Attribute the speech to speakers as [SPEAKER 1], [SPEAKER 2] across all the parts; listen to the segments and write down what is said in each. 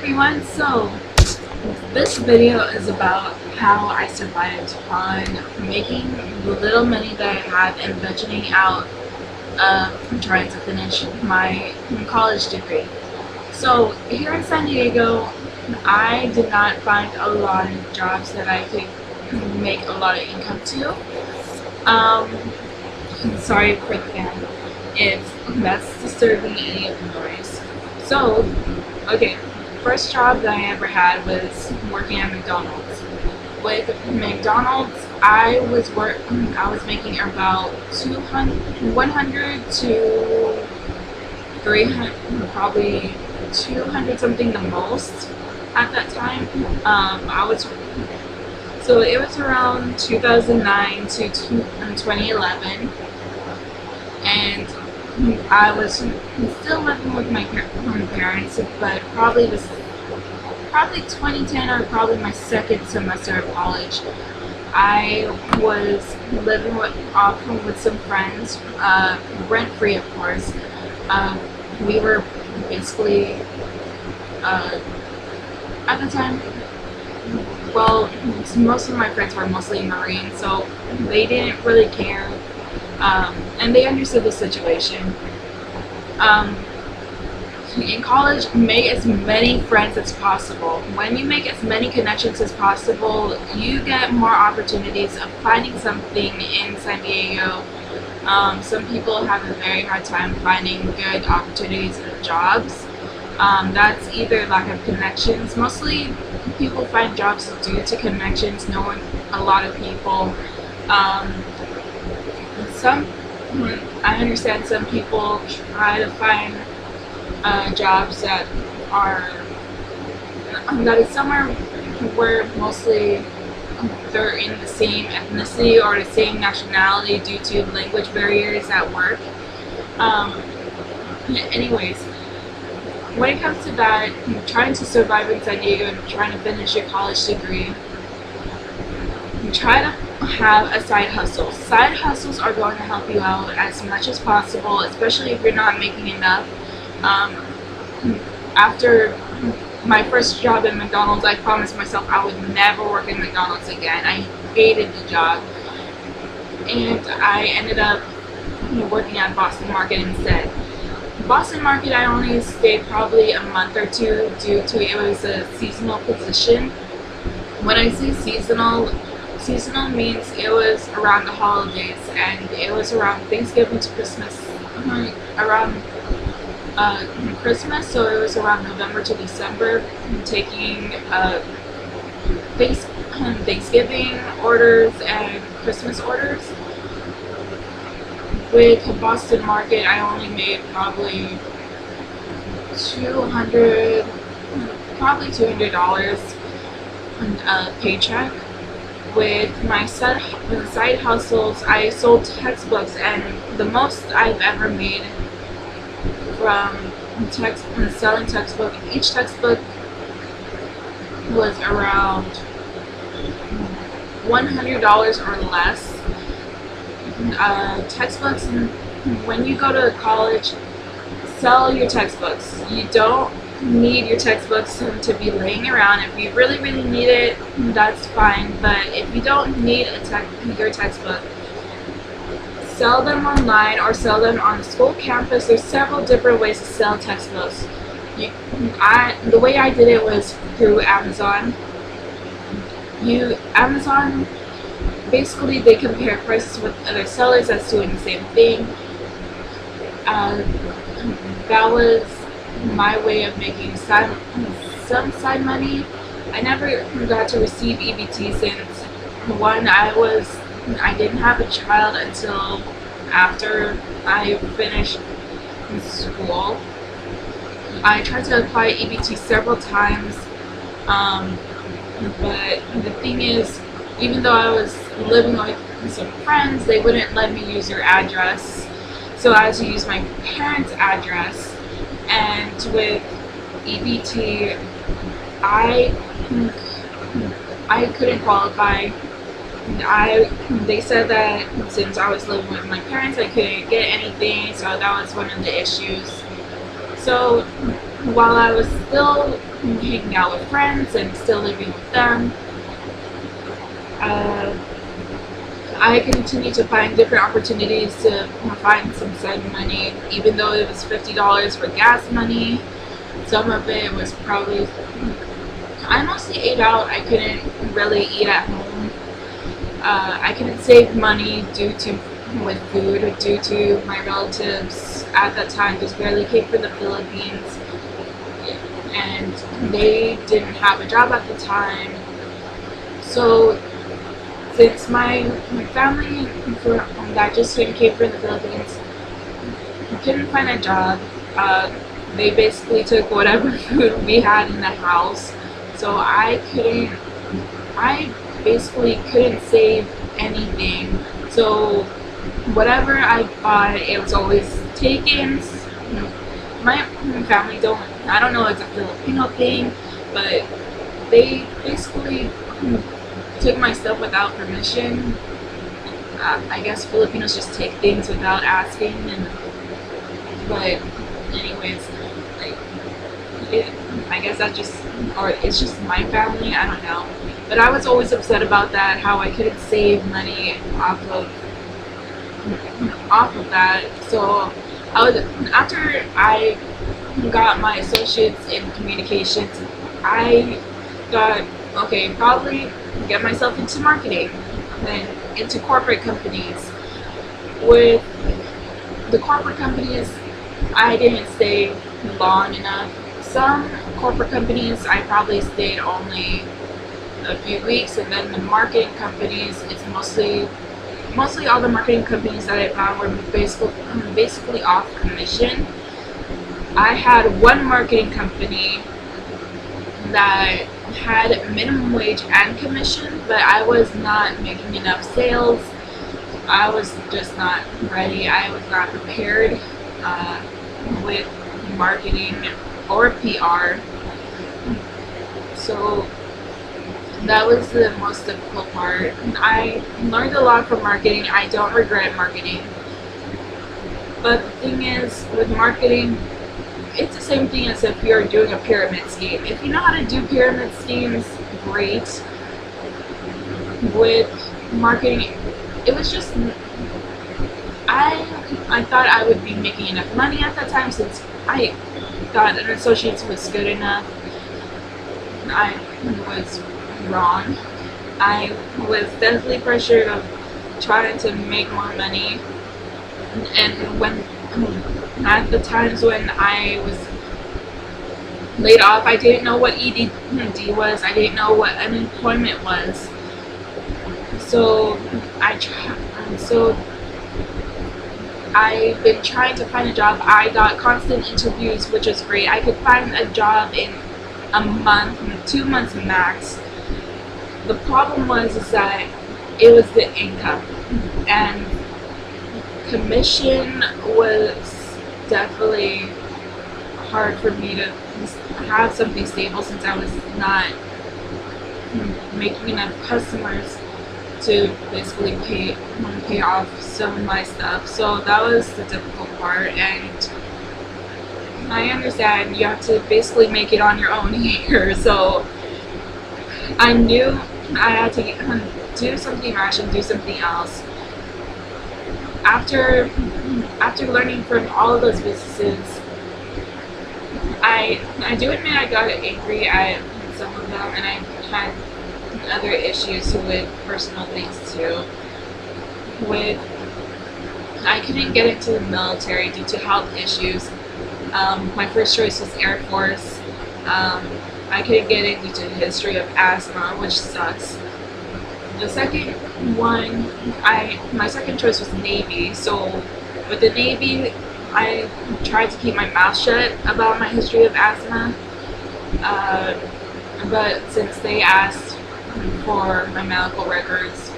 [SPEAKER 1] everyone, so this video is about how I survived on making the little money that I have and budgeting out trying to finish my college degree. So here in San Diego, I did not find a lot of jobs that I could make a lot of income to. Sorry for the fan if that's disturbing any of the noise. So, okay, first job that I ever had was working at McDonald's. With McDonald's, I was making about 100 to 300, probably 200 something the most at that time. So it was around 2009 to 2011, and I was still living with my parents, but probably 2010 or probably my second semester of college. I was living with some friends, rent free of course. We were basically at the time, well, most of my friends were mostly Marine, so they didn't really care, and they understood the situation. In college, make as many friends as possible. When you make as many connections as possible, you get more opportunities of finding something in San Diego. Some people have a very hard time finding good opportunities and jobs. That's either lack of connections. Mostly people find jobs due to connections, knowing a lot of people. I understand some people try to find jobs that is somewhere where mostly they're in the same ethnicity or the same nationality due to language barriers at work. Anyways, when it comes to that, trying to survive in San Diego and trying to finish your college degree, try to have a side hustle. Side hustles are going to help you out as much as possible, especially if you're not making enough. After my first job at McDonald's, I promised myself I would never work in McDonald's again. I hated the job, and I ended up working at Boston Market instead. Boston Market, I only stayed probably a month or two due to it was a seasonal position. When I say seasonal means it was around the holidays, and it was around Thanksgiving to Christmas, around Christmas, so it was around November to December, taking Thanksgiving orders and Christmas orders. With Boston Market, I only made probably $200 on a paycheck. With my side hustles, I sold textbooks, and the most I've ever made from selling textbooks, each textbook was around $100 or less. Textbooks, when you go to college, sell your textbooks. You don't need your textbooks to be laying around. If you really need it, that's fine, but if you don't need your textbook, sell them online or sell them on school campus. There's several different ways to sell textbooks. The way I did it was through Amazon. Amazon, basically they compare prices with other sellers that's doing the same thing. That was my way of making some side money. I never got to receive EBT since one, I didn't have a child until after I finished school. I tried to apply EBT several times, but the thing is, even though I was living with some friends, they wouldn't let me use your address, so I had to use my parents' address. And with EBT, I couldn't qualify. They said that since I was living with my parents, I couldn't get anything, so that was one of the issues. So while I was still hanging out with friends and still living with them. I continued to find different opportunities to find some side money, even though it was $50 for gas money. Some of it was probably, I mostly ate out. I couldn't really eat at home. I couldn't save money with food due to my relatives at that time just barely came from the Philippines, and they didn't have a job at the time. So since my family that just came from the Philippines couldn't find a job, they basically took whatever food we had in the house. So I basically couldn't save anything. So whatever I bought, it was always taken. My family I don't know if it's a Filipino thing, but they basically took my stuff without permission. I guess Filipinos just take things without asking, but anyways, like I guess it's just my family. I don't know, but I was always upset about that. How I couldn't save money off of that. So after I got my associates in communications, I thought, okay, probably get myself into marketing, then into corporate companies. With the corporate companies, I didn't stay long enough. Some corporate companies, I probably stayed only a few weeks, and then the marketing companies, it's mostly all the marketing companies that I found were basically off commission. I had one marketing company that had minimum wage and commission, but I was not making enough sales. I was just not ready. I was not prepared with marketing or PR. So that was the most difficult part. I learned a lot from marketing. I don't regret marketing. But the thing is, with marketing, it's the same thing as if you're doing a pyramid scheme. If you know how to do pyramid schemes, great. With marketing, it was just, I thought I would be making enough money at that time, since I thought an associate's was good enough. I was wrong. I was definitely pressured of trying to make more money, and when at the times when I was laid off, I didn't know what ED was. I didn't know what unemployment was. So I've been trying to find a job. I got constant interviews, which was great. I could find a job in a month, 2 months max. The problem was that it was the income, and commission was definitely hard for me to have something stable, since I was not making enough customers to basically pay off some of my stuff. So that was the difficult part, and I understand you have to basically make it on your own here. So I knew I had to do something rational, do something else. After learning from all of those businesses, I do admit I got angry at some of them, and I had other issues with personal things too. I couldn't get into the military due to health issues. My first choice was Air Force. I couldn't get in due to the history of asthma, which sucks. The second one, my second choice was Navy. So with the Navy, I tried to keep my mouth shut about my history of asthma. But since they asked for my medical records,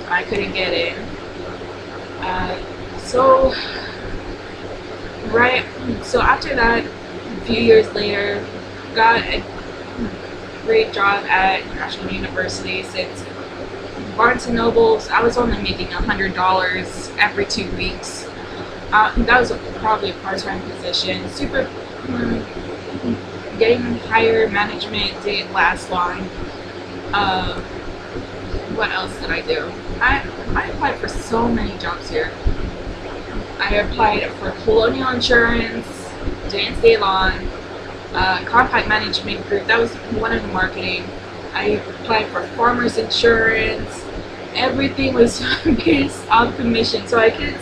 [SPEAKER 1] I couldn't get in. So after that, a few years later, got a great job at National University. Since Barnes & Nobles, I was only making $100 every 2 weeks. That was probably a part-time position. Super getting higher management didn't last long. What else did I do? I applied for so many jobs here. I applied for Colonial Insurance, didn't stay long. Compact Management Group, that was one of the marketing. I applied for Farmers Insurance. Everything was based off commission, so I could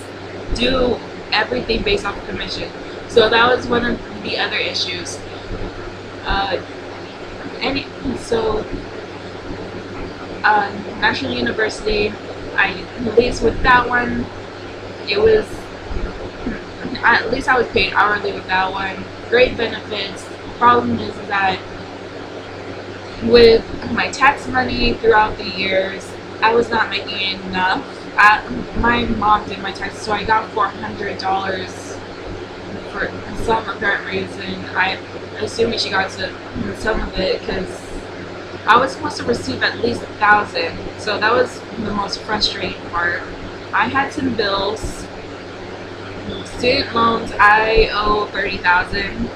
[SPEAKER 1] do everything based off of commission. So that was one of the other issues. National University, at least with that one, it was, at least I was paid hourly with that one. Great benefits. Problem is that with my tax money throughout the years, I was not making enough. My mom did my taxes, so I got $400 for some apparent reason. I'm assuming she got some of it because I was supposed to receive at least $1,000, so that was the most frustrating part. I had some bills. Student loans, I owe $30,000.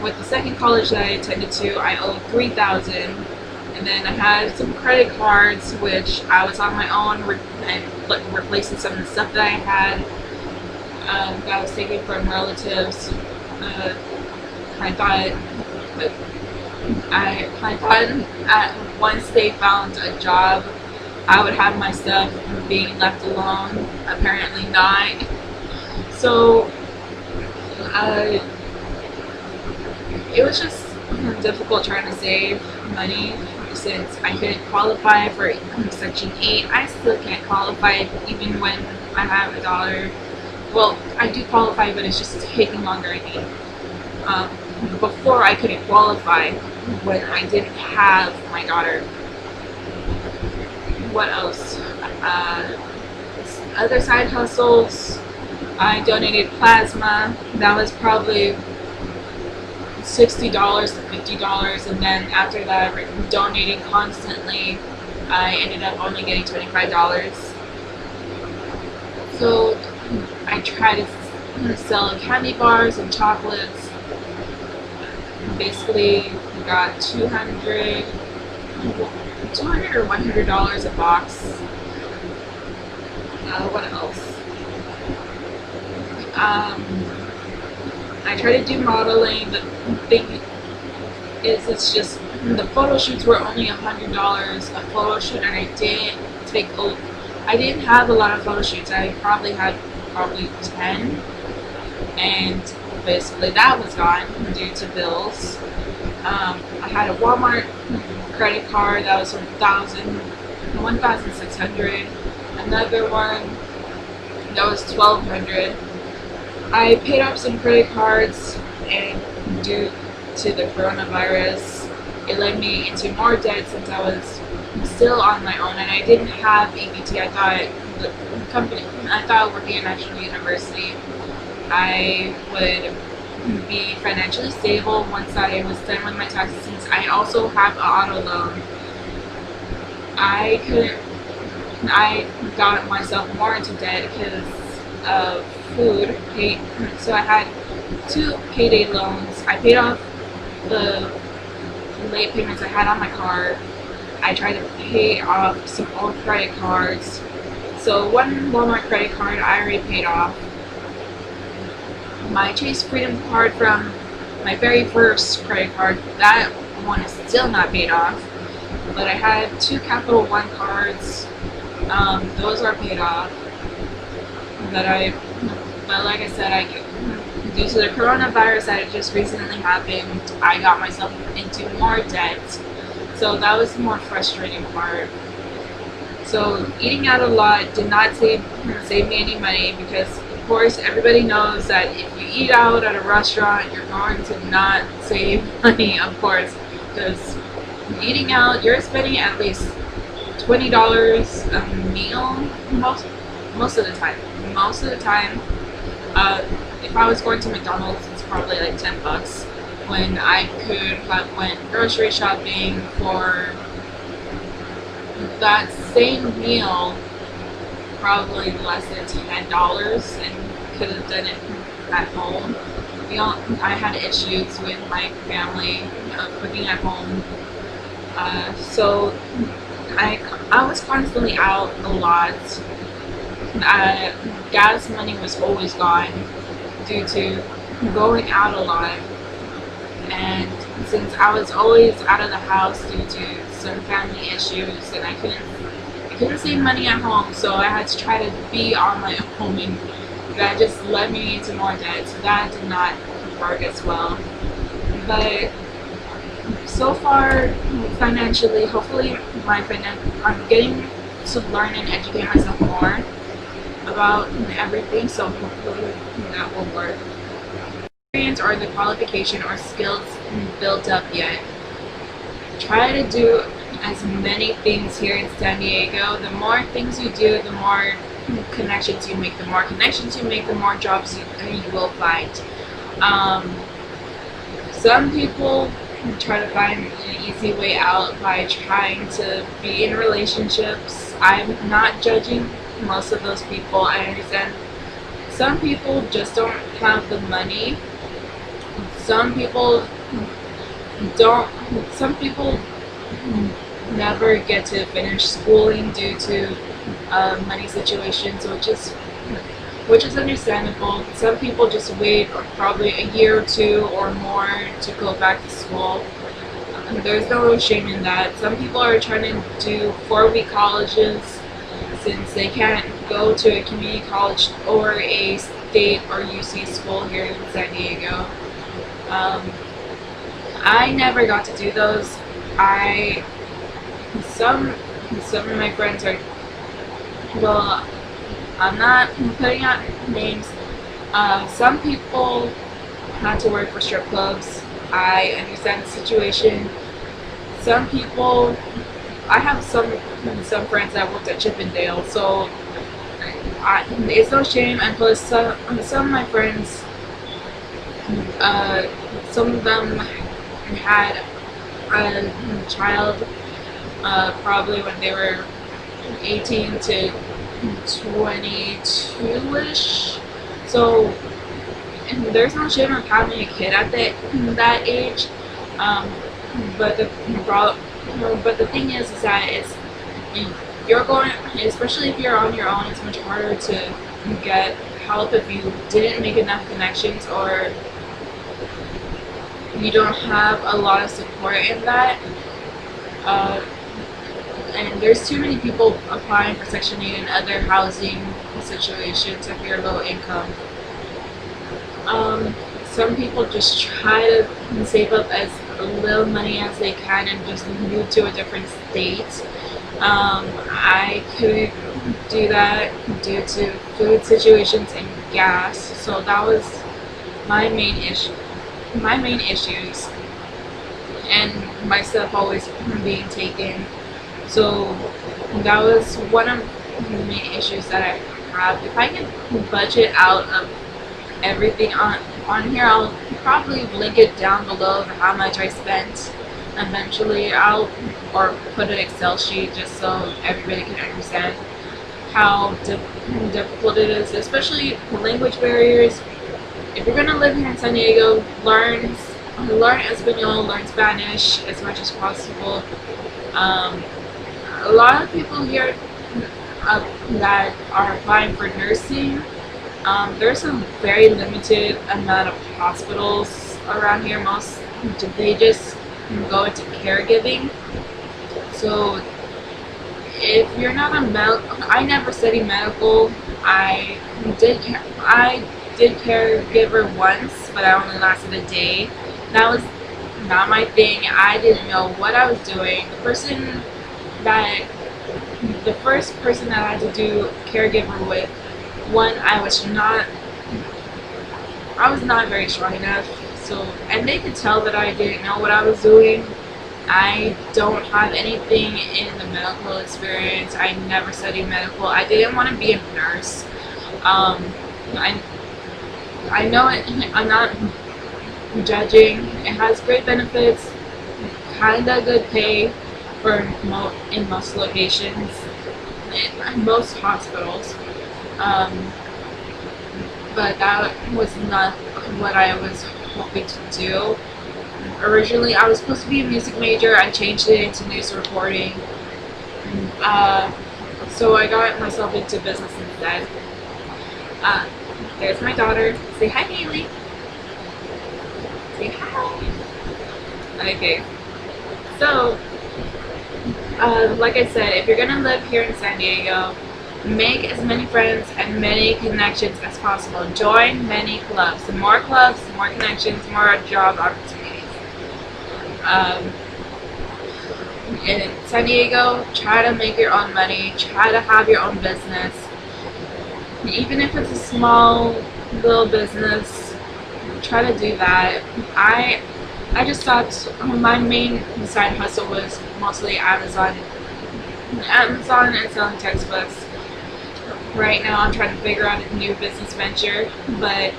[SPEAKER 1] With the second college that I attended to, I owed $3,000, and then I had some credit cards, which I was on my own and replacing some of the stuff that I had that I was taking from relatives. I thought once they found a job, I would have my stuff being left alone. Apparently not. So it was just difficult trying to save money since I couldn't qualify for Section 8. I still can't qualify even when I have a daughter. Well, I do qualify, but it's just taking longer, I think. Before I couldn't qualify when I didn't have my daughter. What else? Other side hustles. I donated plasma. That was probably $60 to $50, and then after that, donating constantly, I ended up only getting $25. So I tried to sell candy bars and chocolates. Basically, got $200 or $100 a box. What else? I try to do modeling. The thing is, it's just the photo shoots were only $100 a photo shoot, and I didn't have a lot of photo shoots. I probably had 10, and basically that was gone due to bills. I had a Walmart credit card that was $1,600. Another one that was $1,200. I paid off some credit cards, and due to the coronavirus, it led me into more debt since I was still on my own and I didn't have EBT. I thought working at National University, I would be financially stable once I was done with my taxes, since I also have an auto loan. I got myself more into debt because of food. So I had 2 payday loans. I paid off the late payments I had on my car. I tried to pay off some old credit cards. So one Walmart credit card I already paid off. My Chase Freedom card from my very first credit card, that one is still not paid off. But I had 2 Capital One cards. Those are paid off. But like I said, due to the coronavirus that had just recently happened, I got myself into more debt. So that was the more frustrating part. So eating out a lot did not save me any money, because of course everybody knows that if you eat out at a restaurant, you're going to not save money, of course, because eating out, you're spending at least $20 a meal most of the time. Most of the time, if I was going to McDonald's, it's probably like $10, when I could have went grocery shopping for that same meal, probably less than $10, and could have done it at home. I had issues with my family cooking at home, so I was constantly out a lot. Gas money was always gone due to going out a lot, and since I was always out of the house due to some family issues, and I couldn't save money at home, so I had to try to be on my own, and that just led me into more debt. So that did not work as well. But so far, financially, hopefully, I'm getting to learn and educate myself more about everything. So hopefully, that will work. Experience or the qualification or skills built up yet. Try to do as many things here in San Diego. The more things you do, the more connections you make. The more connections you make, the more jobs you will find. Some people try to find an easy way out by trying to be in relationships. I'm not judging most of those people. I understand some people just don't have the money. Some people never get to finish schooling due to money situations, which is understandable. Some people just wait probably a year or two or more to go back to school. There's no shame in that. Some people are trying to do 4-week colleges since they can't go to a community college or a state or UC school here in San Diego. I never got to do those. Some of my friends are, well, I'm not putting out names. Some people had to work for strip clubs. I understand the situation. Some people, I have some friends that worked at Chippendale, so it's no shame. And plus, some of my friends, some of them had a child probably when they were 18 to 22-ish. So there's no shame of having a kid at that age. But the thing is that you're going, especially if you're on your own, it's much harder to get help if you didn't make enough connections or you don't have a lot of support in that. And there's too many people applying for Section 8 and other housing situations if you're low income. Some people just try to save up as little money as they can and just move to a different state. I couldn't do that due to food situations and gas, so that was my main issues, and my stuff always being taken. So that was one of the main issues that I have. If I can budget out of everything on here, I'll probably link it down below of how much I spent. Eventually or put an Excel sheet just so everybody can understand how difficult it is, especially language barriers. If you're gonna live here in San Diego, learn Espanol, learn Spanish as much as possible. A lot of people here that are applying for nursing, there's a very limited amount of hospitals around here. Most they just go into caregiving. So if you're not a I never studied medical. I did caregiver once, but I only lasted a day. That was not my thing. I didn't know what I was doing. The first person that I had to do caregiver with, one, I was not very strong enough. So, and they could tell that I didn't know what I was doing. I don't have anything in the medical experience. I never studied medical. I didn't want to be a nurse. I know it. I'm not judging. It has great benefits, kinda good pay in most locations, in most hospitals. but that was not what I was hoping to do. Originally, I was supposed to be a music major. I changed it into news reporting. So I got myself into business instead. There's my daughter. Say hi, Haley. Say hi. Okay. So, like I said, if you're gonna live here in San Diego, make as many friends and many connections as possible. Join many clubs. The more clubs, the more connections, more job opportunities. In San Diego, try to make your own money. Try to have your own business. Even if it's a small little business, try to do that. I just thought my main side hustle was mostly Amazon and selling textbooks. Right now I'm trying to figure out a new business venture, but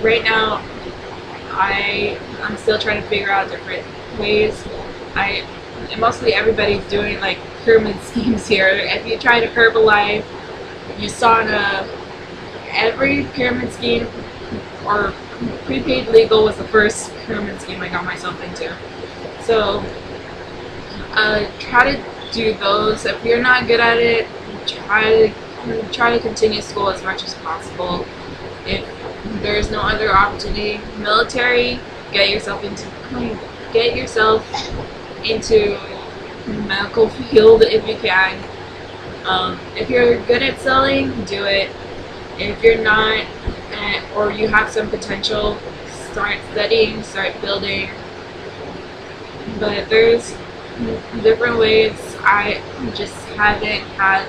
[SPEAKER 1] right now I'm still trying to figure out different ways. And mostly everybody's doing like pyramid schemes here. If you tried a Herbalife, USANA, every pyramid scheme or prepaid legal was the first pyramid scheme I got myself into. So try to do those. If you're not good at it, try to continue school as much as possible. If there's no other opportunity, military, get yourself into medical field if you can. If you're good at selling, do it. If you're not, or you have some potential, start studying, start building. But there's different ways. I just haven't had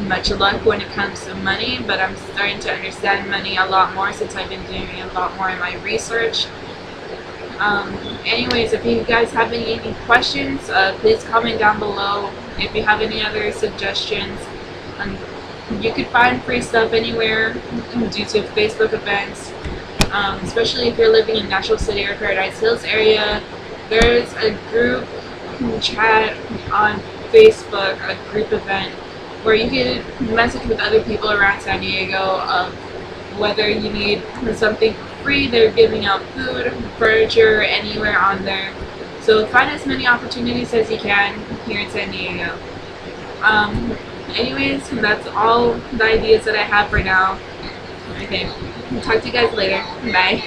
[SPEAKER 1] much luck when it comes to money, but I'm starting to understand money a lot more since I've been doing a lot more in my research. Anyways, if you guys have any questions, please comment down below. If you have any other suggestions, you could find free stuff anywhere due to Facebook events, especially if you're living in National City or Paradise Hills area. There's a group chat on Facebook, a group event, where you can message with other people around San Diego of whether you need something free. They're giving out food, furniture, anywhere on there. So find as many opportunities as you can here in San Diego. Anyways, that's all the ideas that I have for now. Okay, talk to you guys later. Bye.